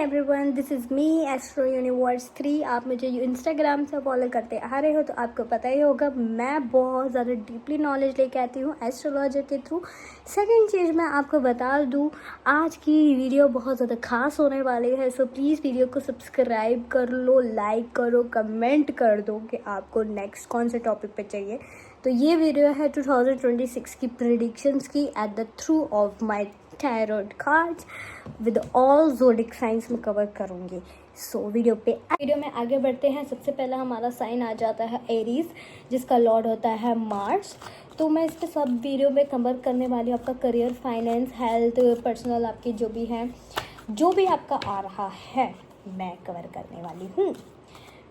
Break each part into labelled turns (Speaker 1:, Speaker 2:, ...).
Speaker 1: Everyone, this is me astro universe 3। आप मुझे Instagram से फॉलो करते आ रहे हो तो आपको पता ही होगा मैं बहुत ज़्यादा डीपली नॉलेज लेके आती हूँ एस्ट्रोलॉजर के थ्रू। सेकंड चीज़ मैं आपको बता दूँ, आज की वीडियो बहुत ज़्यादा खास होने वाली है, सो प्लीज़ वीडियो को सब्सक्राइब कर लो, लाइक करो, कमेंट कर दो कि आपको नेक्स्ट कौन से टॉपिक पे चाहिए। तो ये वीडियो है 2026 की प्रेडिक्शंस की at the through of my tarot cards with all zodiac science में कवर करूँगी। सो वीडियो में आगे बढ़ते हैं। सबसे पहला हमारा साइन आ जाता है एरीज, जिसका लॉर्ड होता है मार्स। तो मैं इस पर सब वीडियो में कवर करने वाली हूँ। आपका करियर, फाइनेंस, हेल्थ, पर्सनल, आपकी जो भी है, जो भी आपका आ रहा है मैं कवर करने वाली हूँ।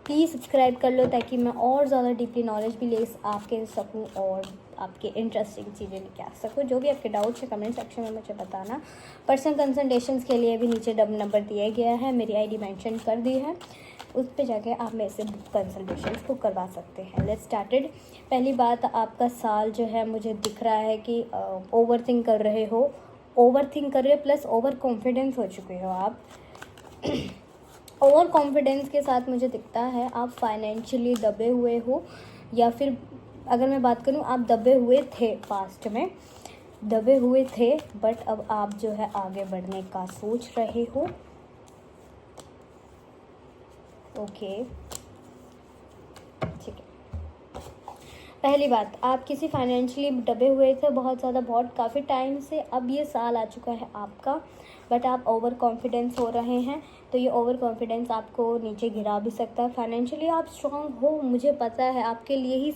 Speaker 1: प्लीज़ सब्सक्राइब कर लो ताकि मैं और ज़्यादा डीपली नॉलेज भी ले आपके सकूँ और आपके इंटरेस्टिंग चीज़ें लेके आ सकूँ। जो भी आपके डाउट्स है कमेंट सेक्शन में मुझे बताना। पर्सनल कंसल्टेशंस के लिए भी नीचे नंबर दिया गया है, मेरी आईडी मेंशन कर दी है, उस पर जाके आप मेरे से कंसल्टेशंस को करवा सकते हैं। Let's started. पहली बात, आपका साल जो है मुझे दिख रहा है कि ओवर थिंक कर रहे हो, प्लस ओवर कॉन्फिडेंस हो चुके हो आप। ओवर कॉन्फिडेंस के साथ मुझे दिखता है आप फाइनेंशियली दबे हुए हो, या फिर अगर मैं बात करूं आप दबे हुए थे, पास्ट में दबे हुए थे, बट अब आप जो है आगे बढ़ने का सोच रहे हो। ओके, ठीक है। पहली बात, आप किसी फाइनेंशियली दबे हुए थे बहुत ज़्यादा, बहुत काफ़ी टाइम से। अब ये साल आ चुका है आपका, बट आप ओवर कॉन्फिडेंस हो रहे हैं। तो ये ओवर कॉन्फिडेंस आपको नीचे गिरा भी सकता है। फाइनेंशियली आप स्ट्रांग हो, मुझे पता है, आपके लिए ही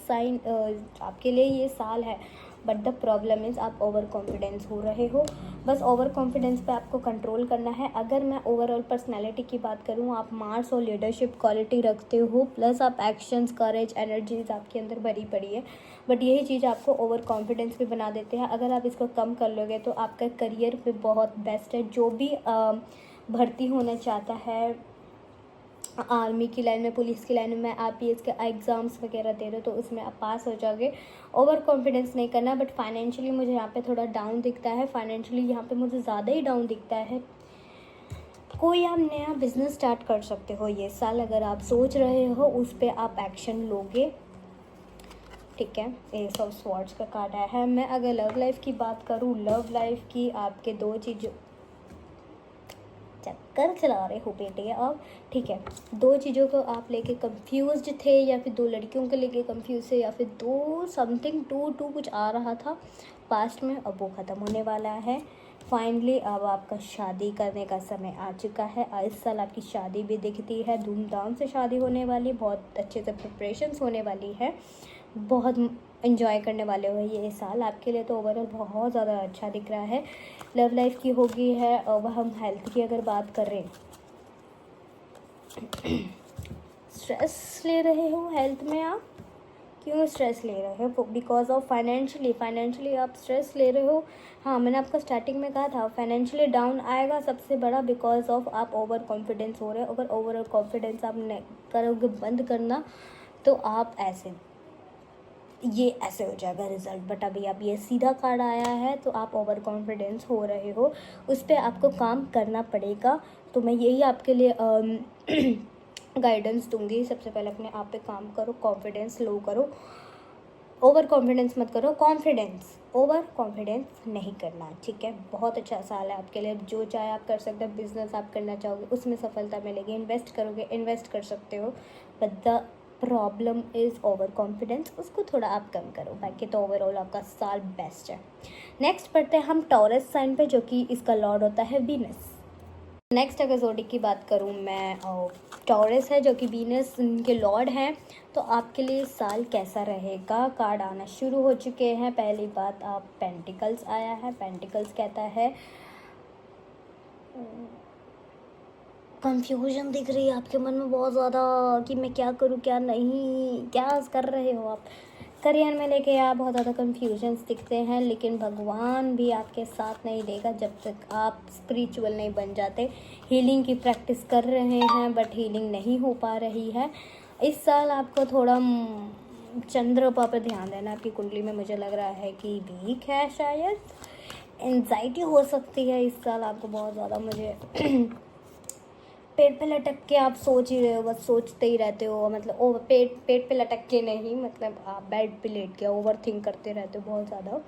Speaker 1: आपके लिए ये साल है, बट द प्रॉब्लम इज़ आप ओवर कॉन्फिडेंस हो रहे हो। बस ओवर कॉन्फिडेंस पे आपको कंट्रोल करना है। अगर मैं ओवरऑल पर्सनैलिटी की बात करूँ, आप मार्स और लीडरशिप क्वालिटी रखते हो, प्लस आप एक्शंस, करेज, एनर्जीज आपके अंदर भरी पड़ी है, बट यही चीज़ आपको ओवर कॉन्फिडेंस भी बना देते हैं। अगर आप इसको कम कर लोगे तो आपका करियर पे बहुत बेस्ट है। जो भी भर्ती होना चाहता है आर्मी की लाइन में, पुलिस की लाइन में, आप ये इसके एग्ज़ाम्स वगैरह दे रहे हो तो उसमें आप पास हो जाओगे। ओवर कॉन्फिडेंस नहीं करना। बट फाइनेंशियली मुझे यहाँ पे थोड़ा डाउन दिखता है, फाइनेंशियली यहाँ पे मुझे ज़्यादा ही डाउन दिखता है। कोई आप नया बिजनेस स्टार्ट कर सकते हो ये साल, अगर आप सोच रहे हो उस पर आप एक्शन लोगे, ठीक है। एस ऑफ स्वॉर्ड्स का कार्ड आया है। मैं अगर लव लाइफ की बात करूँ, लव लाइफ की आपके दो चीज़ चक्कर चला रहे हो बेटे अब, ठीक है। दो चीज़ों को आप लेके कंफ्यूज्ड थे, या फिर दो लड़कियों को लेके कंफ्यूज थे, या फिर दो समथिंग टू कुछ आ रहा था पास्ट में, अब वो ख़त्म होने वाला है फाइनली। अब आपका शादी करने का समय आ चुका है। इस साल आपकी शादी भी दिखती है, धूमधाम से शादी होने वाली, बहुत अच्छे से प्रिपरेशंस होने वाली है, बहुत एंजॉय करने वाले हो ये साल आपके लिए। तो ओवरऑल बहुत ज़्यादा अच्छा दिख रहा है। लव लाइफ की होगी है। अब हम हेल्थ की अगर बात करें, स्ट्रेस ले रहे हो हेल्थ में आप, क्यों स्ट्रेस ले रहे हो? बिकॉज ऑफ फाइनेंशियली आप स्ट्रेस ले रहे हो। हाँ, मैंने आपको स्टार्टिंग में कहा था फाइनेंशियली डाउन आएगा सबसे बड़ा, बिकॉज ऑफ आप ओवर कॉन्फिडेंस हो रहे हो। अगर ओवर कॉन्फिडेंस आप करोगे बंद करना तो आप ऐसे हो जाएगा रिजल्ट। बट अभी आप ये सीधा कार्ड आया है तो आप ओवर कॉन्फिडेंस हो रहे हो, उस पर आपको काम करना पड़ेगा। तो मैं यही आपके लिए गाइडेंस दूंगी। सबसे पहले अपने आप पे काम करो, कॉन्फिडेंस लो करो, ओवर कॉन्फिडेंस मत करो, ओवर कॉन्फिडेंस नहीं करना, ठीक है। बहुत अच्छा साल है आपके लिए, जो चाहे आप कर सकते हो। बिजनेस आप करना चाहोगे उसमें सफलता मिलेगी, इन्वेस्ट करोगे इन्वेस्ट कर सकते हो, but the problem is over confidence, उसको थोड़ा आप कम करो। बाकी तो ओवरऑल आपका साल बेस्ट है। नेक्स्ट पढ़ते हैं हम टॉरस साइन पे, जो कि इसका लॉर्ड होता है वीनस। नेक्स्ट अगर ज़ोडिक की बात करूँ मैं, टॉरस है जो कि वीनस के लॉर्ड हैं। तो आपके लिए साल कैसा रहेगा? कार्ड आना शुरू हो चुके हैं। पहली बात, आप पेंटिकल्स आया है। पेंटिकल्स कहता है कंफ्यूजन दिख रही है आपके मन में बहुत ज़्यादा कि मैं क्या करूँ क्या नहीं, क्या कर रहे हो आप। करियर में लेके आप बहुत ज़्यादा कंफ्यूजन्स दिखते हैं, लेकिन भगवान भी आपके साथ नहीं देगा जब तक आप स्पिरिचुअल नहीं बन जाते। हीलिंग की प्रैक्टिस कर रहे हैं बट हीलिंग नहीं हो पा रही है। इस साल आपको थोड़ा चंद्रमा पर ध्यान देना। आपकी कुंडली में मुझे लग रहा है कि वीक है, शायद एंजाइटी हो सकती है इस साल आपको बहुत ज़्यादा। मुझे पेट पे लटक के आप सोच ही रहे हो, बस सोचते ही रहते हो, मतलब ओवर पेट पेट पे लटक के नहीं, मतलब आप बेड पे लेट के ओवर थिंक करते रहते हो बहुत ज़्यादा।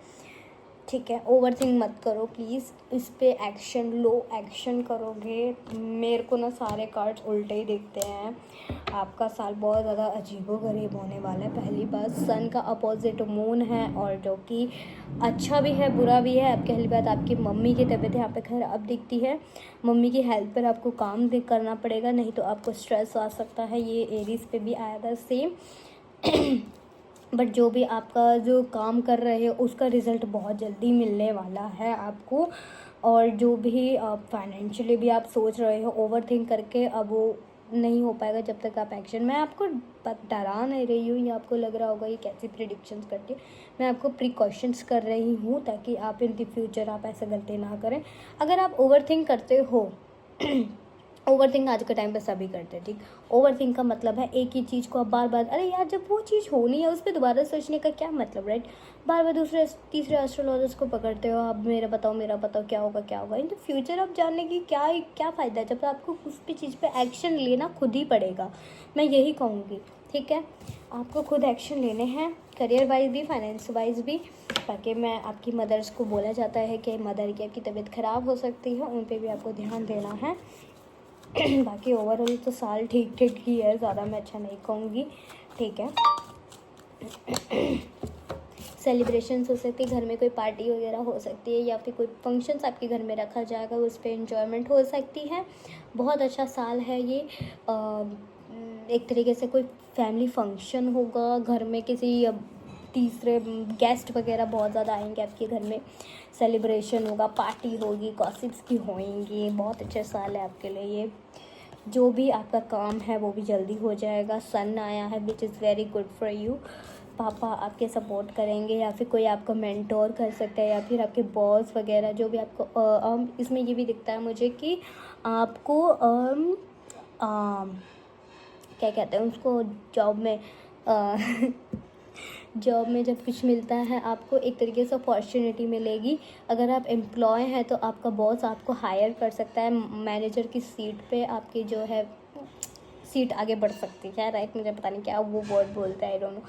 Speaker 1: ठीक है, ओवर थिंक मत करो प्लीज़, इस पे एक्शन लो। एक्शन करोगे, मेरे को ना सारे कार्ड्स उल्टे ही दिखते हैं। आपका साल बहुत ज़्यादा अजीबोगरीब होने वाला है। पहली बात, सन का अपोजिट मून है, और जो कि अच्छा भी है बुरा भी है। अब पहली बात, आपकी मम्मी की तबीयत यहाँ पे खराब दिखती है। मम्मी की हेल्थ पर आपको काम करना पड़ेगा, नहीं तो आपको स्ट्रेस आ सकता है। ये एरीज पे भी आया था सेम। बट जो भी आपका जो काम कर रहे हो उसका रिज़ल्ट बहुत जल्दी मिलने वाला है आपको। और जो भी आप फाइनेंशियली भी आप सोच रहे हो ओवर थिंक करके, अब वो नहीं हो पाएगा जब तक आप एक्शन। मैं आपको डरा नहीं रही हूँ, ये आपको लग रहा होगा ये कैसी प्रिडिक्शंस करती है। मैं आपको प्रिकॉशंस कर रही हूँ ताकि आप इन द फ्यूचर आप ऐसे गलती ना करें। अगर आप ओवर थिंक करते हो ओवर थिंक आज के टाइम पे सभी करते हैं, ठीक। ओवर थिंक का मतलब है एक ही चीज़ को आप बार बार, अरे यार जब वो चीज़ होनी है उस पर दोबारा सोचने का क्या मतलब, राइट। बार बार दूसरे तीसरे एस्ट्रोलॉजर्स को पकड़ते हो, आप मेरा बताओ क्या होगा इन द फ्यूचर। आप जानने की क्या फ़ायदा है जब आपको उस भी चीज़ पे एक्शन लेना खुद ही पड़ेगा। मैं यही कहूँगी, ठीक है। आपको खुद एक्शन लेने हैं, करियर वाइज भी, फाइनेंस वाइज भी। ताकि मैं आपकी मदर्स को बोला जाता है कि मदर की आपकी तबीयत ख़राब हो सकती है, उन पर भी आपको ध्यान देना है। बाकी ओवरऑल तो साल ठीक ठीक ही है, ज़्यादा मैं अच्छा नहीं कहूँगी, ठीक है। सेलिब्रेशंस हो सकती है, घर में कोई पार्टी वगैरह हो सकती है, या फिर कोई फंक्शंस आपके घर में रखा जाएगा, उस पर इंजॉयमेंट हो सकती है। बहुत अच्छा साल है ये। एक तरीके से कोई फैमिली फंक्शन होगा घर में, किसी तीसरे गेस्ट वगैरह बहुत ज़्यादा आएंगे आपके घर में, सेलिब्रेशन होगा, पार्टी होगी, गॉसिप्स की होएंगी। बहुत अच्छा साल है आपके लिए ये। जो भी आपका काम है वो भी जल्दी हो जाएगा। सन आया है which is very good for you. पापा आपके सपोर्ट करेंगे, या फिर कोई आपको मेंटोर कर सकता है, या फिर आपके बॉस वगैरह जो भी आपको इसमें ये भी दिखता है मुझे कि आपको क्या कहते हैं उसको, जॉब में जॉब में जब कुछ मिलता है आपको एक तरीके से अपॉर्चुनिटी मिलेगी। अगर आप एम्प्लॉय हैं तो आपका बॉस आपको हायर कर सकता है, मैनेजर की सीट पे आपकी जो है सीट आगे बढ़ सकती है, राइट। मुझे पता नहीं क्या वो वर्ड बोलता है, आई डोंट नो।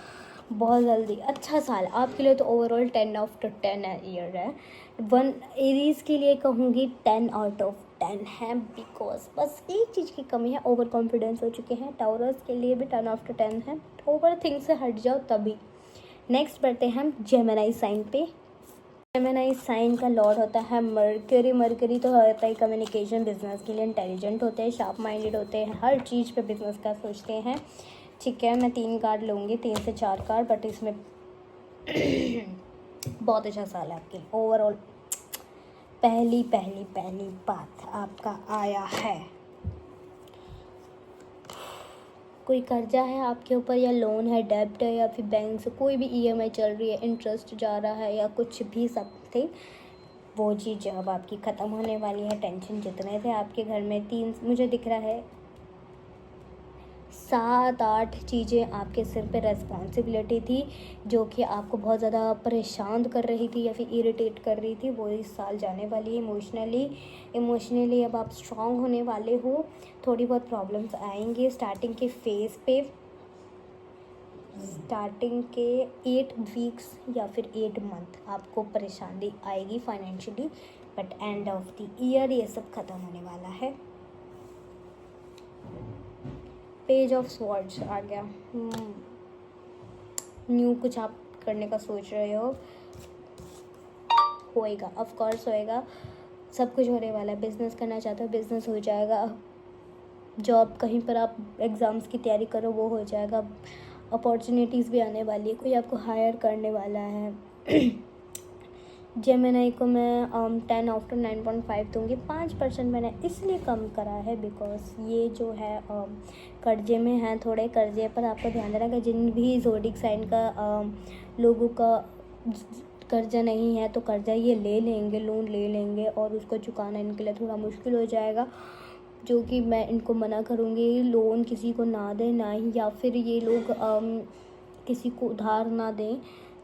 Speaker 1: बहुत जल्दी अच्छा साल आपके लिए तो ओवरऑल 10/10 ईयर है। वन एरीज के लिए कहूँगी 10/10 है, बिकॉज बस एक चीज़ की कमी है, ओवर कॉन्फिडेंस हो चुके हैं। टाउरस के लिए भी 10/10 है, ओवर थिंक से हट जाओ तभी। नेक्स्ट बढ़ते हैं हम जेमिनी साइन पे। जेमिनी साइन का लॉर्ड होता है मरकरी। मरकरी तो होता है कम्युनिकेशन, बिजनेस के लिए इंटेलिजेंट होते हैं, शार्प माइंडेड होते हैं, हर चीज़ पे बिजनेस का सोचते हैं, ठीक है। मैं 3 कार्ड लूँगी, 3 से 4 कार्ड, बट इसमें बहुत अच्छा साल है आपके ओवरऑल। पहली बात आपका आया है, कोई कर्जा है आपके ऊपर, या लोन है, डेब्ट है, या फिर बैंक से कोई भी ईएमआई चल रही है, इंटरेस्ट जा रहा है, या कुछ भी समथिंग, वो चीज़ अब आपकी ख़त्म होने वाली है। टेंशन जितने थे आपके घर में, 3 मुझे दिख रहा है 7-8 चीज़ें आपके सिर पे रेस्पॉन्सिबिलिटी थी जो कि आपको बहुत ज़्यादा परेशान कर रही थी या फिर इरिटेट कर रही थी, वो इस साल जाने वाली है। इमोशनली अब आप स्ट्रांग होने वाले हो। थोड़ी बहुत प्रॉब्लम्स आएंगे स्टार्टिंग के फेज़ पे, स्टार्टिंग के 8 वीक्स या फिर 8 मंथ आपको परेशानी आएगी financially, but end of the year ये सब ख़त्म होने वाला है। पेज ऑफ स्वॉर्ड्स आ गया। न्यू कुछ आप करने का सोच रहे हो, होएगा, ऑफ कोर्स होएगा, सब कुछ होने वाला है। बिज़नेस करना चाहते हो, बिज़नेस हो जाएगा। जॉब कहीं पर आप एग्ज़ाम्स की तैयारी करो, वो हो जाएगा। अपॉर्चुनिटीज़ भी आने वाली है, कोई आपको हायर करने वाला है। जेमिनी को मैं 10/9.5 दूँगी। 5% मैंने इसलिए कम करा है बिकॉज ये जो है कर्जे में है, थोड़े कर्जे पर आपको ध्यान देना कि जिन भी ज़ोडिक साइन का लोगों का कर्जा नहीं है तो कर्जा ये ले लेंगे, लोन ले लेंगे, और उसको चुकाना इनके लिए थोड़ा मुश्किल हो जाएगा, जो कि मैं इनको मना करूँगी लोन किसी को ना दें, ना ही या फिर ये लोग किसी को उधार ना दें,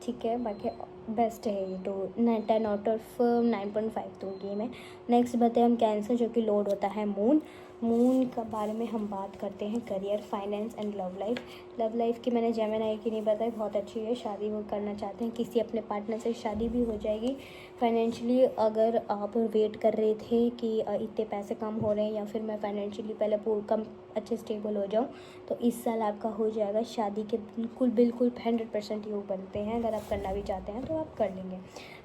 Speaker 1: ठीक है। बाकी बेस्ट है ये तो 10/9.5 दूँगी मैं। नेक्स्ट बताए हम कैंसर, जो कि लॉर्ड होता है मून। मून का बारे में हम बात करते हैं, career, finance and love life. Love life की मैंने जेमिनी की नहीं बताई, बहुत अच्छी है, शादी वो करना चाहते हैं, किसी अपने पार्टनर से शादी भी हो जाएगी। फाइनेंशियली अगर आप वेट कर रहे थे कि इतने पैसे कम हो रहे हैं या फिर मैं फाइनेंशियली पहले कम अच्छे स्टेबल हो जाऊं, तो इस साल आपका हो जाएगा। शादी के बिल्कुल 100% योग बनते हैं, अगर आप करना भी चाहते हैं तो आप कर लेंगे।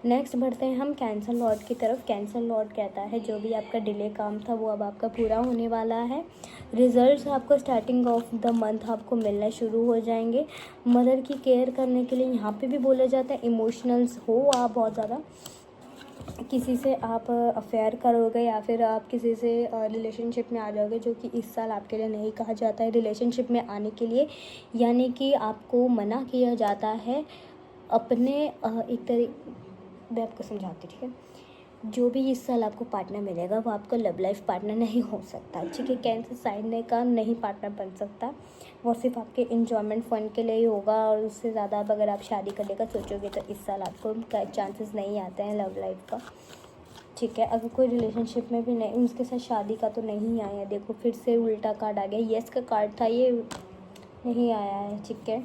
Speaker 1: नेक्स्ट बढ़ते हैं हम कैंसर लॉर्ड की तरफ। कैंसर लॉर्ड कहता है जो भी आपका डिले काम था वो अब आपका पूरा होने वाला है। रिजल्ट्स आपको स्टार्टिंग ऑफ द मंथ आपको मिलना शुरू हो जाएंगे। मदर की केयर करने के लिए यहाँ पे भी बोला जाता है, इमोशनल्स हो आप बहुत ज़्यादा, किसी से आप अफेयर करोगे या फिर आप किसी से रिलेशनशिप में आ जाओगे, जो कि इस साल आपके लिए नहीं कहा जाता है रिलेशनशिप में आने के लिए, यानी कि आपको मना किया जाता है अपने एक तरीके, मैं आपको समझाती, ठीक है। जो भी इस साल आपको पार्टनर मिलेगा वो आपका लव लाइफ पार्टनर नहीं हो सकता, ठीक है। कैंसर साइन का नहीं पार्टनर बन सकता, वो सिर्फ आपके इंजॉयमेंट फन के लिए ही होगा, और उससे ज़्यादा अब अगर आप शादी करने का सोचोगे तो इस साल आपको चांसेस नहीं आते हैं लव लाइफ का, ठीक है। अगर कोई रिलेशनशिप में भी नहीं, उसके साथ शादी का तो नहीं आया, देखो फिर से उल्टा कार्ड आ गया, येस का कार्ड था, ये नहीं आया है, ठीक है।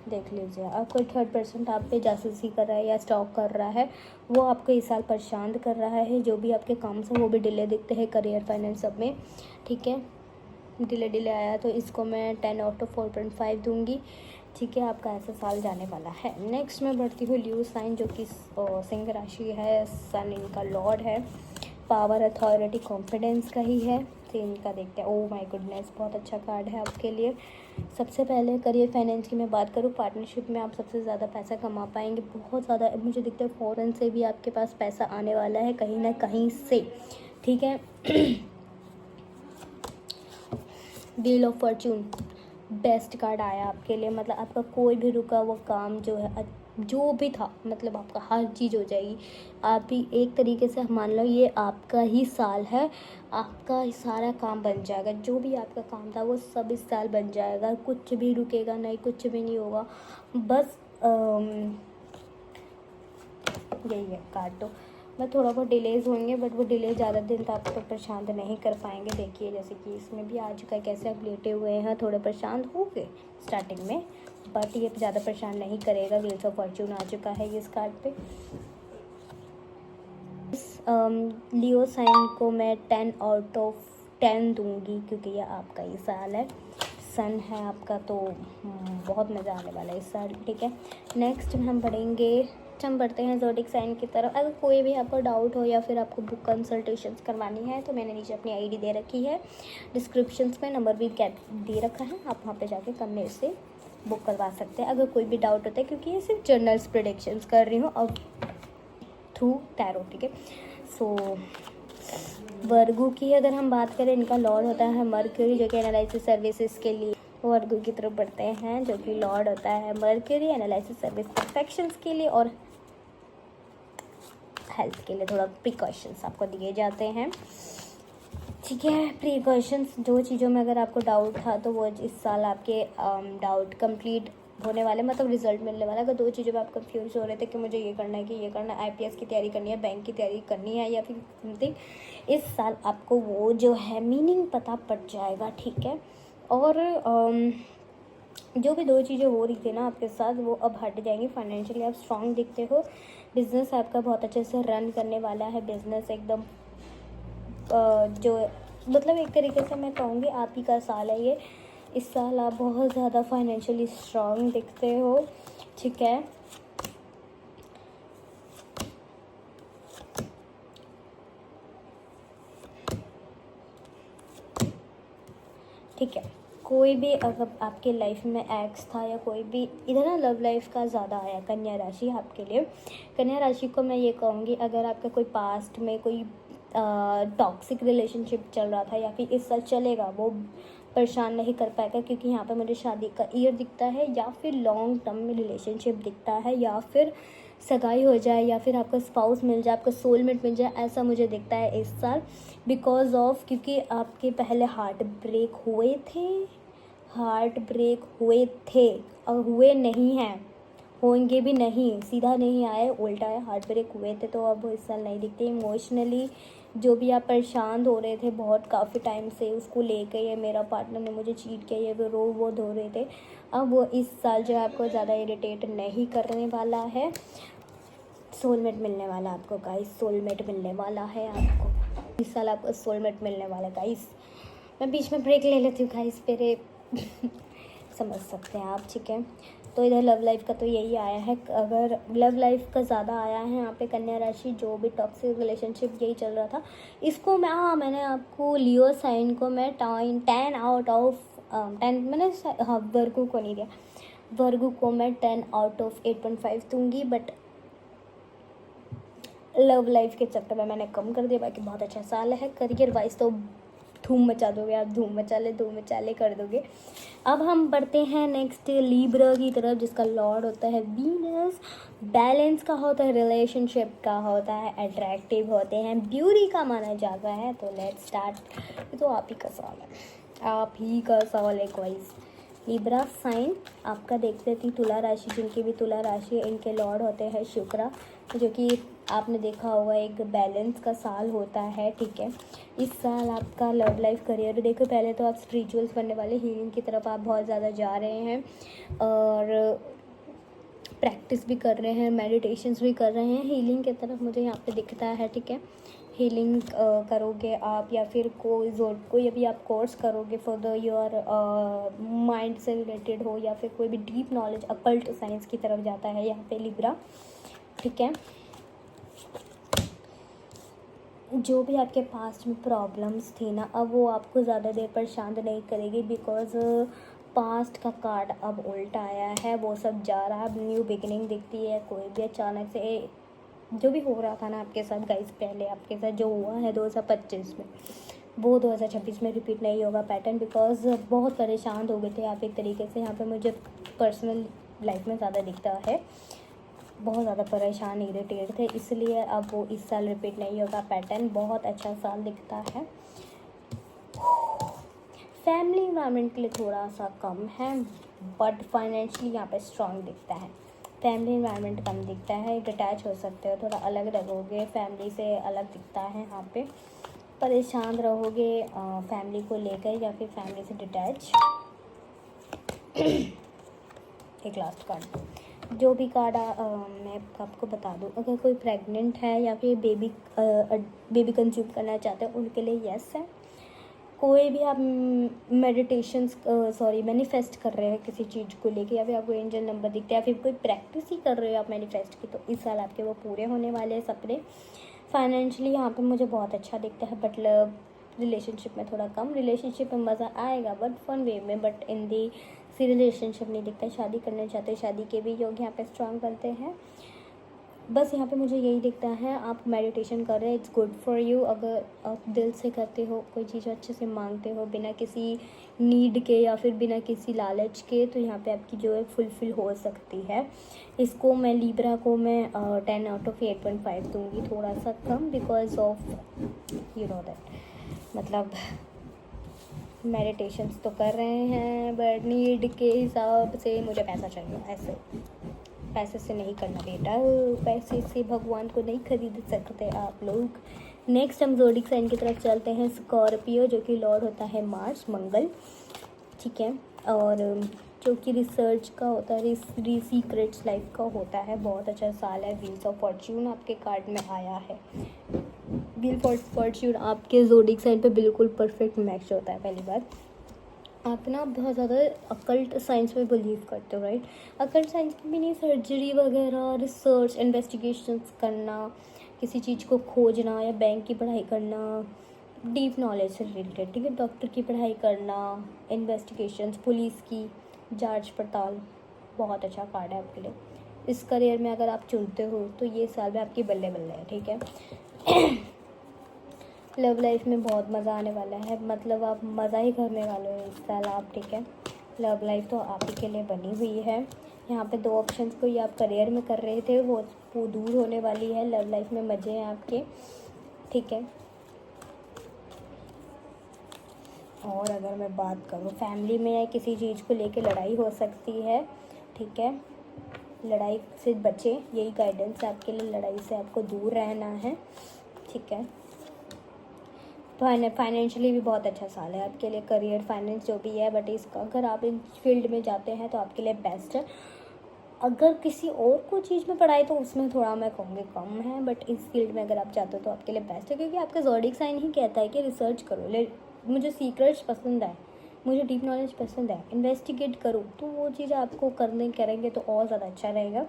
Speaker 1: देख लीजिए, अब कोई थर्ड पर्सन आप पे जासूसी कर रहा है या स्टॉक कर रहा है, वो आपको इस साल परेशान कर रहा है। जो भी आपके काम से वो भी डिले दिखते हैं, करियर, फाइनेंस सब में, ठीक है। डिले आया तो इसको मैं 10/4.5 दूंगी, ठीक है। आपका ऐसा साल जाने वाला है। नेक्स्ट मैं बढ़ती हूँ ल्यू साइन, जो कि सिंह राशि है, सन इनका लॉर्ड है, पावर, अथॉरिटी, कॉन्फिडेंस का ही है। तो इनका देखते हैं, ओह माय गुडनेस, बहुत अच्छा कार्ड है आपके लिए। सबसे पहले करियर फाइनेंस की मैं बात करूँ, पार्टनरशिप में आप सबसे ज़्यादा पैसा कमा पाएंगे, बहुत ज़्यादा। मुझे दिखता है फॉरेन से भी आपके पास पैसा आने वाला है कहीं ना कहीं से, ठीक है। Wheel of Fortune best card आया आपके लिए, मतलब आपका कोई भी रुका हुआ काम जो है, जो भी था, मतलब आपका हर चीज़ हो जाएगी। आप भी एक तरीके से मान लो ये आपका ही साल है, आपका सारा काम बन जाएगा, जो भी आपका काम था वो सब इस साल बन जाएगा, कुछ भी रुकेगा नहीं, कुछ भी नहीं होगा। बस यही है कार्ड, तो मैं थोड़ा बहुत डिलेज होंगे, बट वो डिले ज़्यादा दिन तक आपको परेशान नहीं कर पाएंगे। देखिए जैसे कि इसमें भी आ चुका है, कैसे आप लेटे हुए हैं, थोड़े परेशान हो गए स्टार्टिंग में, बट ये ज़्यादा परेशान नहीं करेगा। व्हील्स ऑफ फॉर्चून आ चुका है इस कार्ड पे। इस लियो साइन को मैं 10/10 दूंगी, क्योंकि ये आपका ही साल है, सन है आपका, तो बहुत मज़ा आने वाला है इस साल, ठीक है। नेक्स्ट हम बढ़ते हैं ज़ोडिक साइन की तरफ। अगर कोई भी आपको डाउट हो या फिर आपको बुक कंसल्टेशंस करवानी है तो मैंने नीचे अपनी आईडी दे रखी है, डिस्क्रिप्शंस में नंबर भी दे रखा है, आप वहाँ पे जाके कम मेरे से बुक करवा सकते हैं अगर कोई भी डाउट होता है, क्योंकि ये सिर्फ जर्नल्स प्रेडिक्शंस कर रही हूँ अब थ्रू टैरो, ठीक है। सो वर्गो की अगर हम बात करें, इनका लॉर्ड होता है मर्क्यूरी, जो कि एनालिसिस सर्विसेज के लिए वर्गो की तरफ बढ़ते हैं, जो कि लॉर्ड होता है मर्क्यूरी, एनालिसिस सर्विस परफेक्शंस के लिए और हेल्थ के लिए थोड़ा प्रिकॉशंस आपको दिए जाते हैं, ठीक है। प्रिकॉशंस, जो चीज़ों में अगर आपको डाउट था तो वो इस साल आपके डाउट कंप्लीट होने वाले, मतलब रिजल्ट मिलने वाला। अगर दो चीज़ों में आप कंफ्यूज हो रहे थे कि मुझे ये करना है कि ये करना है, आईपीएस की तैयारी करनी है, बैंक की तैयारी करनी है या फिर समथिंग, इस साल आपको वो जो है मीनिंग पता पड़ जाएगा, ठीक है। और जो भी दो चीज़ें हो रही थी ना आपके साथ वो अब हट जाएंगी। फाइनेंशियली आप स्ट्रांग दिखते हो, बिजनेस आपका बहुत अच्छे से रन करने वाला है, बिजनेस एकदम जो मतलब एक तरीके से मैं कहूँगी आप ही का साल है ये। इस साल आप बहुत ज़्यादा फाइनेंशियली स्ट्रांग दिखते हो, ठीक है। ठीक है, कोई भी अगर आपके लाइफ में एक्स था या कोई भी इधर ना लव लाइफ का ज़्यादा आया, कन्या राशि आपके लिए। कन्या राशि को मैं ये कहूँगी, अगर आपका कोई पास्ट में कोई टॉक्सिक रिलेशनशिप चल रहा था या फिर इस साल चलेगा, वो परेशान नहीं कर पाएगा, क्योंकि यहाँ पे मुझे शादी का ईयर दिखता है या फिर लॉन्ग टर्म में रिलेशनशिप दिखता है या फिर सगाई हो जाए या फिर आपका स्पाउस मिल जाए, आपका सोलमेट मिल जाए, ऐसा मुझे दिखता है इस साल। बिकॉज ऑफ क्योंकि आपके पहले हार्ट ब्रेक हुए थे और हुए नहीं हैं, होंगे भी नहीं, सीधा नहीं आए, उल्टा है, हार्ट ब्रेक हुए थे, तो अब इस साल नहीं दिखते। इमोशनली जो भी आप परेशान हो रहे थे बहुत काफ़ी टाइम से उसको लेके, ये मेरा पार्टनर ने मुझे चीट किया, ये वो धो रहे थे, अब वो इस साल जो है आपको ज़्यादा इरिटेट नहीं करने वाला है। सोलमेट मिलने वाला है आपको गाइस, सोलमेट मिलने वाला है आपको इस साल, आपको सोलमेट मिलने वाला है गाइस। मैं बीच में ब्रेक ले लेती हूँ गाइस मेरे समझ सकते हैं आप, ठीक है। तो इधर लव लाइफ का तो यही आया है। अगर लव लाइफ का ज़्यादा आया है यहाँ पे कन्या राशि, जो भी टॉक्सिक रिलेशनशिप यही चल रहा था इसको मैं, हाँ मैंने आपको लियो साइन को मैं 10 आउट ऑफ 10 मैंने, हाँ वर्गो को नहीं दिया, वर्गो को मैं 10 आउट ऑफ 8.5 दूंगी। बट लव लाइफ के चक्कर में मैंने कम कर दिया। बाकी बहुत अच्छा साल है। करियर वाइज तो धूम मचा दोगे आप, धूम मचाले कर दोगे। अब हम बढ़ते हैं नेक्स्ट लिब्रा की तरफ, जिसका लॉर्ड होता है वीनस। बैलेंस का होता है, रिलेशनशिप का होता है, अट्रैक्टिव होते हैं, ब्यूटी का माना जाता है। तो लेट्स स्टार्ट। ये तो आप ही का सवाल है, आप ही का सवाल है गाइस। लिब्रा साइन आपका देख लेती, तुला राशि, जिनकी भी तुला राशि है इनके लॉर्ड होते हैं शुक्र, जो कि आपने देखा होगा एक बैलेंस का साल होता है, ठीक है। इस साल आपका लव लाइफ, करियर देखो, पहले तो आप स्पिरिचुअल्स बनने वाले, हीलिंग की तरफ आप बहुत ज़्यादा जा रहे हैं और प्रैक्टिस भी कर रहे हैं, मेडिटेशंस भी कर रहे हैं, हीलिंग की तरफ मुझे यहाँ पे दिखता है, ठीक है। हीलिंग करोगे आप, या फिर कोई अभी आप कोर्स करोगे फॉर द योर माइंड से रिलेटेड हो, या फिर कोई भी डीप नॉलेज अकल्ट साइंस की तरफ जाता है यहाँ पे लिब्रा, ठीक है। जो भी आपके पास्ट में प्रॉब्लम्स थी ना, अब वो आपको ज़्यादा देर परेशान नहीं करेगी, बिकॉज पास्ट का कार्ड अब उल्टा आया है, वो सब जा रहा है, अब न्यू बिगिनिंग दिखती है। कोई भी अचानक से जो भी हो रहा था ना आपके साथ गाइस, पहले आपके साथ जो हुआ है 2025 में, वो 2026 में रिपीट नहीं होगा पैटर्न, बिकॉज बहुत परेशान हो गए थे आप एक तरीके से। यहाँ पे मुझे पर्सनल लाइफ में ज़्यादा दिखता है, बहुत ज़्यादा परेशान इरिटेट थे, इसलिए अब वो इस साल रिपीट नहीं होगा पैटर्न, बहुत अच्छा साल दिखता है। फैमिली इन्वायरमेंट के लिए थोड़ा सा कम है, बट फाइनेंशियली यहाँ पे स्ट्रॉन्ग दिखता है। फैमिली इन्वायरमेंट कम दिखता है, डिटैच हो सकते हो, थोड़ा अलग रहोगे, फैमिली से अलग दिखता है यहाँ पे। परेशान रहोगे फैमिली को लेकर, या फिर फैमिली से डिटैच। एक लास्ट कार्ड, जो भी कार्ड मैं आपको बता दूं, अगर कोई प्रेग्नेंट है या फिर बेबी कंज्यूम करना चाहते हैं उनके लिए यस है। कोई भी आप मैनिफेस्ट कर रहे हैं किसी चीज़ को लेके, या फिर आपको एंजल नंबर दिखते हैं, या फिर कोई प्रैक्टिस ही कर रहे हो आप मैनिफेस्ट की, तो इस साल आपके वो पूरे होने वाले हैं सपने। फाइनेंशियली यहाँ पे मुझे बहुत अच्छा दिखता है, बट लव रिलेशनशिप में थोड़ा कम। रिलेशनशिप में मज़ा आएगा बट फन वे में, but in the C relationship नहीं दिखता। शादी करना चाहते हैं, शादी के भी योग यहाँ पे स्ट्रॉन्ग बनते हैं। बस यहाँ पे मुझे यही दिखता है, आप मेडिटेशन कर रहे हैं, इट्स गुड फॉर यू। अगर आप दिल से करते हो, कोई चीज़ अच्छे से मांगते हो, बिना किसी नीड के या फिर बिना किसी लालच के, तो यहाँ पे आपकी जो है फुलफिल हो सकती है। इसको मैं लिब्रा को मैं 10 आउट ऑफ 8.5 दूँगी, थोड़ा सा कम, because of you know that, मतलब मेडिटेशंस तो कर रहे हैं बट नीड के हिसाब से मुझे पैसा चाहिए, ऐसे पैसे से नहीं करना बेटा, पैसे से भगवान को नहीं खरीद सकते आप लोग। नेक्स्ट हम ज़ोडिक साइन की तरफ चलते हैं। स्कॉर्पियो, जो कि लॉर्ड होता है मार्स, मंगल, ठीक है। और जो कि रिसर्च का होता है, सीक्रेट्स लाइफ का होता है, बहुत अच्छा साल है। व्हील्स ऑफ फॉर्च्यून आपके कार्ड में आया है। व्हील ऑफ फॉर्च्यून आपके ज़ोडिक साइन पे बिल्कुल परफेक्ट मैच होता है। पहली बात, आप ना बहुत ज़्यादा अकल्ट साइंस में बिलीव करते हो, राइट। अकल्ट साइंस में भी नहीं, सर्जरी वगैरह, रिसर्च, इन्वेस्टिगेशंस करना, किसी चीज़ को खोजना, या बैंक की पढ़ाई करना, डीप नॉलेज से रिलेटेड, ठीक है। डॉक्टर की पढ़ाई करना, इन्वेस्टिगेशंस, पुलिस की जांच पड़ताल, बहुत अच्छा कार्ड है आपके लिए। इस करियर में अगर आप चुनते हो तो ये साल में आपकी बल्ले बल्ले है, ठीक है। लव लाइफ में बहुत मज़ा आने वाला है, मतलब आप मज़ा ही करने वाले हो इस साल आप, ठीक है। लव लाइफ तो आप ही के लिए बनी हुई है। यहाँ पे 2 ऑप्शंस को ये आप करियर में कर रहे थे, वो दूर होने वाली है। लव लाइफ में मज़े हैं आपके, ठीक है। और अगर मैं बात करूँ फैमिली में, या किसी चीज़ को लेके लड़ाई हो सकती है, ठीक है। लड़ाई से बचें, यही गाइडेंस है आपके लिए, लड़ाई से आपको दूर रहना है, ठीक है। फाइनेंशियली भी बहुत अच्छा साल है आपके लिए, करियर फाइनेंस जो भी है, बट इसका अगर आप इन फील्ड में जाते हैं तो आपके लिए बेस्ट है। अगर किसी और को चीज़ में पढ़ाई तो उसमें थोड़ा मैं कहूँगी कम है, बट इस फील्ड में अगर आप जाते हो तो आपके लिए बेस्ट है, क्योंकि आपका ज़ोडिक साइन ही कहता है कि रिसर्च करो। मुझे सीक्रेट्स पसंद है, मुझे डीप नॉलेज पसंद है, इन्वेस्टिगेट करो, तो वो चीज़ आपको करेंगे तो और ज़्यादा अच्छा रहेगा।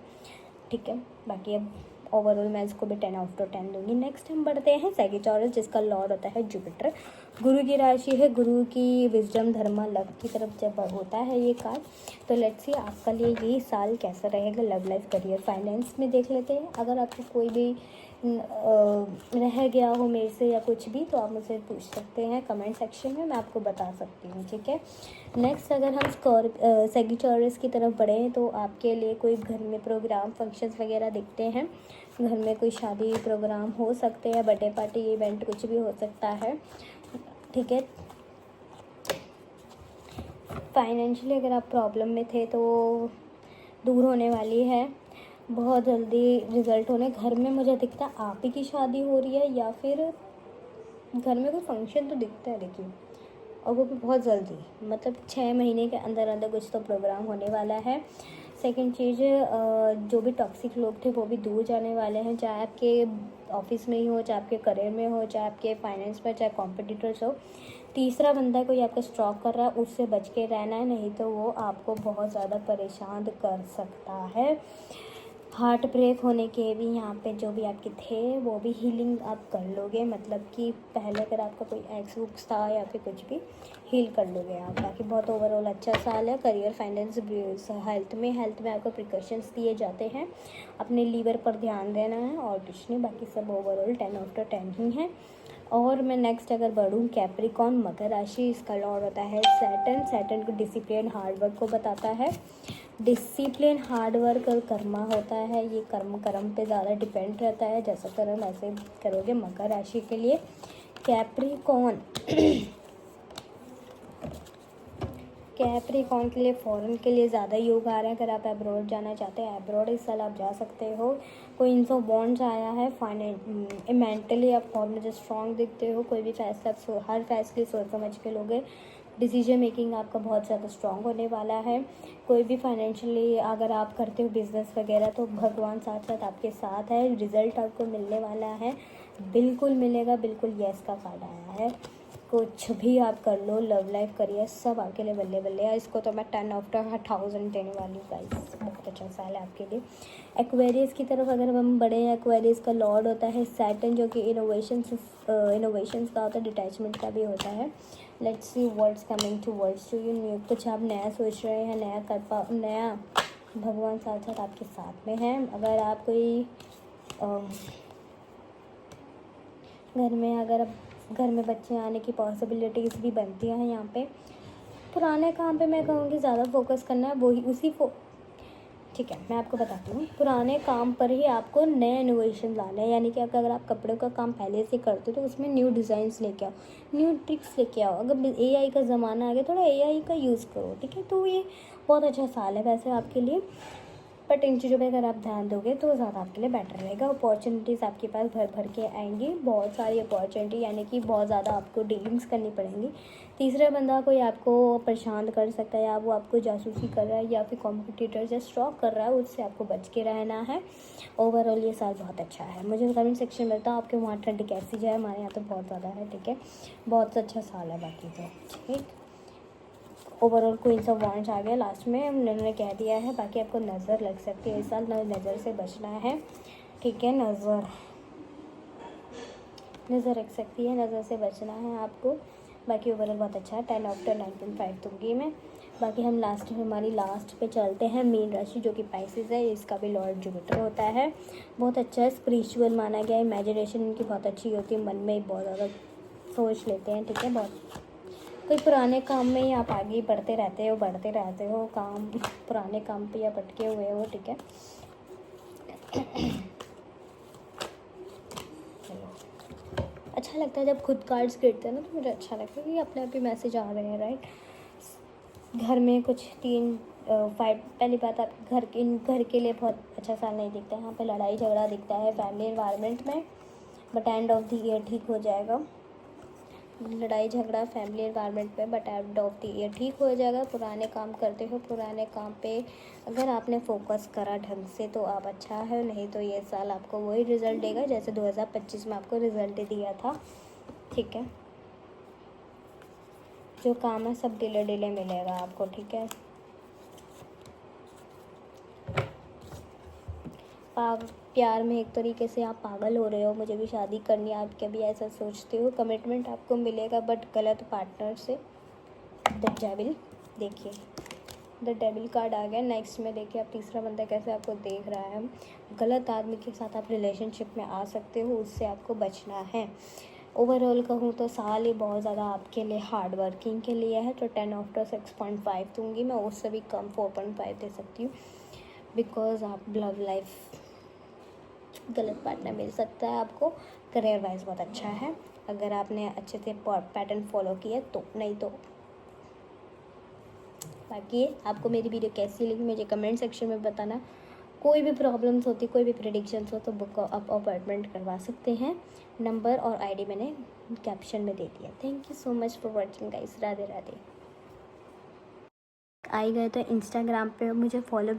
Speaker 1: ठीक है, बाकी अब ओवरऑल मैं इसको भी 10/10 दूंगी। नेक्स्ट हम बढ़ते हैं सैगिटोरस, जिसका लॉर्ड होता है जुपिटर, गुरु की राशि है, गुरु की विजडम धर्मा लव की तरफ जब होता है ये कार्ड, तो लेट्स सी आपका लिए ये साल कैसा रहेगा लव लाइफ करियर फाइनेंस में देख लेते हैं। अगर आपको कोई भी रह गया हो मेरे से या कुछ भी, तो आप मुझसे पूछ सकते हैं कमेंट सेक्शन में, मैं आपको बता सकती हूँ। ठीक है, नेक्स्ट अगर हम सैगिटोरस की तरफ बढ़ें तो आपके लिए कोई घर में प्रोग्राम फंक्शंस वगैरह दिखते हैं, घर में कोई शादी प्रोग्राम हो सकते हैं, बर्थडे पार्टी इवेंट कुछ भी हो सकता है। ठीक है, फाइनेंशियली अगर आप प्रॉब्लम में थे तो दूर होने वाली है, बहुत जल्दी रिजल्ट होने। घर में मुझे दिखता है आप ही की शादी हो रही है, या फिर घर में कोई फंक्शन तो दिखता है देखिए, और वो भी बहुत जल्दी, मतलब 6 महीने के अंदर अंदर कुछ तो प्रोग्राम होने वाला है। सेकंड चीज़, जो भी टॉक्सिक लोग थे वो भी दूर जाने वाले हैं, चाहे आपके ऑफिस में ही हो, चाहे आपके करियर में हो, चाहे आपके फाइनेंस में, चाहे कॉम्पिटिटर्स हो। तीसरा बंदा कोई आपका स्टॉक कर रहा है, उससे बच के रहना है, नहीं तो वो आपको बहुत ज़्यादा परेशान कर सकता है। हार्ट ब्रेक होने के भी यहाँ पे जो भी आपके थे वो भी हीलिंग आप कर लोगे, मतलब कि पहले अगर आपका कोई एक्स वुक्स था या फिर कुछ भी हील कर लोगे आप। बाकी बहुत ओवरऑल अच्छा साल है। करियर फाइनेंस हेल्थ में आपको प्रिकॉशंस दिए जाते हैं, अपने लीवर पर ध्यान देना है और कुछ नहीं, बाकी सब ओवरऑल 10/10 ही है। और मैं नेक्स्ट अगर बढ़ूँ कैप्रिकॉन मकर राशि, इसका लॉर्ड होता है सैटर्न को डिसिप्लिन हार्डवर्क को बताता है। डिसिप्लिन हार्डवर्क और कर्मा होता है, ये कर्म पे ज़्यादा डिपेंड रहता है, जैसा कर्म ऐसे करोगे। मकर राशि के लिए कैप्रिकॉन के लिए फॉरेन के लिए ज़्यादा योग आ रहा है। अगर आप अब्रॉड जाना चाहते हैं, अब्रॉड इस साल आप जा सकते हो। कोई इन्फो बॉन्ड्स आया है, मेंटली आप बहुत मुझे स्ट्रॉन्ग दिखते हो, कोई भी फैसला हर फैसले सोच समझ के लोगे। डिसीजन मेकिंग आपका बहुत ज़्यादा स्ट्रॉन्ग होने वाला है। कोई भी फाइनेंशियली अगर आप करते हो बिजनेस वगैरह, तो भगवान साथ साथ आपके साथ है। रिजल्ट आपको मिलने वाला है, बिल्कुल मिलेगा, बिल्कुल यस का कार्ड आया है। कुछ भी आप कर लो, लव लाइफ करियर सब आपके लिए बल्ले बल्ले है। इसको तो मैं 10/1000 देने वाली हूँ गाइस, बहुत अच्छा साल है आपके लिए। एक्वेरियस की तरफ अगर हम बढ़े हैं, एक्वेरियस का लॉर्ड होता है सैटर्न, जो कि इनोवेशंस का होता है, डिटैचमेंट का भी होता है। Let's see words coming to words to you. कुछ आप नया सोच रहे हैं, नया भगवान साथ साथ आपके साथ में है। अगर आप कोई घर में बच्चे आने की पॉसिबिलिटीज़ भी बनती हैं यहाँ पे। पुराने काम पे मैं कहूँगी ज़्यादा फोकस करना है, वही ठीक है, मैं आपको बताती हूँ। पुराने काम पर ही आपको नए इनोवेशन लाने हैं, यानी कि अगर आप कपड़ों का काम पहले से करते हो तो उसमें न्यू डिज़ाइंस लेके आओ, न्यू ट्रिक्स लेके आओ। अगर AI का ज़माना आ गया, थोड़ा AI का यूज़ करो। ठीक है, तो ये बहुत अच्छा साल है वैसे आपके लिए, बट इन चीज़ों पे अगर आप ध्यान दोगे तो ज़्यादा आपके लिए बेटर रहेगा। अपॉर्चुनिटीज़ आपके पास भर भर के आएंगी, बहुत सारी अपॉर्चुनिटी, यानी कि बहुत ज़्यादा आपको डीलिंग्स करनी पड़ेंगी। तीसरा बंदा कोई आपको परेशान कर सकता है, या वो आपको जासूसी कर रहा है, या फिर कॉम्पिटिटर से स्टॉक कर रहा है, उससे आपको बच के रहना है। ओवरऑल ये साल बहुत अच्छा है। मुझे कमेंट सेक्शन में बताओ आपके वहाँ ठंड कैसी जाए, हमारे यहाँ तो बहुत ज़्यादा है। ठीक है, बहुत अच्छा साल है बाकी तो। ठीक, ओवरऑल क्वीन ऑफ वांड्स आ गया लास्ट में, उन्होंने कह दिया है। बाकी आपको नज़र लग सकती है इस साल, नज़र से बचना है। ठीक है, नज़र लग सकती है, नज़र से बचना है आपको। बाकी ओवरऑल बहुत अच्छा है, 10/9.5 दूँगी मैं। बाकी हम हमारी लास्ट पे चलते हैं, मीन राशि जो कि पाइसेस है, इसका भी लॉर्ड जुपिटर होता है। बहुत अच्छा है, स्पिरिचुअल माना गया है, इमेजिनेशन इनकी बहुत अच्छी होती है, मन में बहुत ज़्यादा सोच लेते हैं। ठीक है, बहुत कोई पुराने काम में ही आप आगे बढ़ते रहते हो काम, पुराने काम पे या भटके हुए हो। ठीक है, चलो अच्छा लगता है जब खुद कार्ड्स गिरते हैं ना, तो मुझे अच्छा लगता है कि अपने आप ही मैसेज आ रहे हैं, राइट। घर में कुछ 5 पहली बात, आपके घर के लिए बहुत अच्छा साल नहीं दिखता है, यहाँ पे लड़ाई झगड़ा दिखता है फैमिली एनवायरनमेंट में, but end of the year ठीक हो जाएगा। लड़ाई झगड़ा फैमिली एनवायरनमेंट पे, but end of the year ठीक हो जाएगा। पुराने काम करते हो, पुराने काम पे अगर आपने फोकस करा ढंग से तो आप अच्छा है, नहीं तो ये साल आपको वही रिज़ल्ट देगा जैसे 2025 में आपको रिज़ल्ट दिया था। ठीक है, जो काम है सब डिले डिले मिलेगा आपको। ठीक है, प्यार में एक तरीके से आप पागल हो रहे हो, मुझे भी शादी करनी है, आप कभी ऐसा सोचते हो। कमिटमेंट आपको मिलेगा बट गलत पार्टनर से। द डेविल, देखिए द डेविल कार्ड आ गया। नेक्स्ट में देखिए आप तीसरा बंदा कैसे आपको देख रहा है। गलत आदमी के साथ आप रिलेशनशिप में आ सकते हो, उससे आपको बचना है। ओवरऑल कहूँ तो साल ही बहुत ज़्यादा आपके लिए हार्ड वर्किंग के लिए है, तो 10/6.5 दूँगी मैं, उससे भी कम 4.5 दे सकती हूँ। बिकॉज आप लव लाइफ गलत पार्टनर मिल सकता है आपको। करियर वाइज बहुत अच्छा है अगर आपने अच्छे से पैटर्न फॉलो किया तो, नहीं तो बाकी आपको मेरी वीडियो कैसी लगी मुझे कमेंट सेक्शन में बताना। कोई भी प्रॉब्लम्स होती, कोई भी प्रेडिक्शंस हो तो बुक आप अपॉइंटमेंट करवा सकते हैं। नंबर और आईडी मैंने कैप्शन में दे दिया। Thank you so much for watching guys. Radhe Radhe. आई गए तो इंस्टाग्राम पे मुझे फॉलो